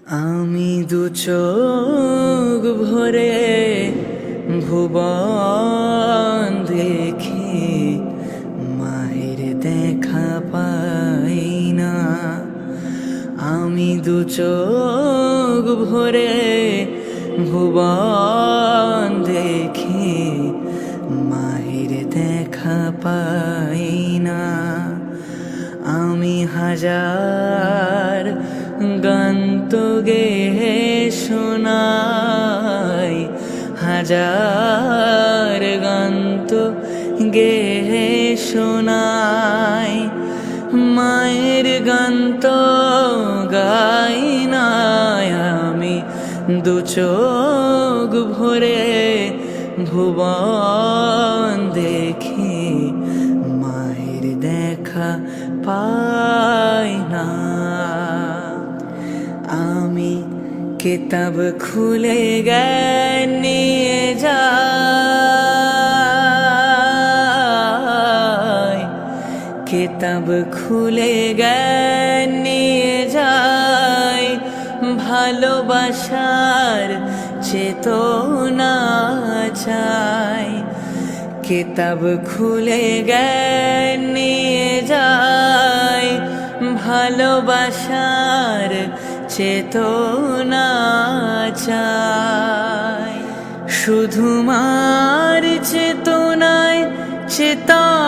আমি দু চোখ ভরে ভুবন দেখি, মায়ের দেখা পাই না। আমি দু চোখ ভরে ভুবন দেখি, মায়ের দেখা পাই না। আমি হাজার গান তো গেয়ে শোনাই, হাজার গান তো গেয়ে শোনাই, মায়ের গান তো গাই না। আমি দু চোখ ভরে ভুবন দেখি, মায়ের দেখা পাই না। আমি কিতাব খুলে জ্ঞান নিয়ে যাই, কিতাব খুলে জ্ঞান নিয়ে যাই, ভালোবাসার চেতনা চাই। কিতাব খুলে জ্ঞান নিয়ে যাই, ভালোবাসার চেতনা চাই। শুধু মার চেতনায় চেতনা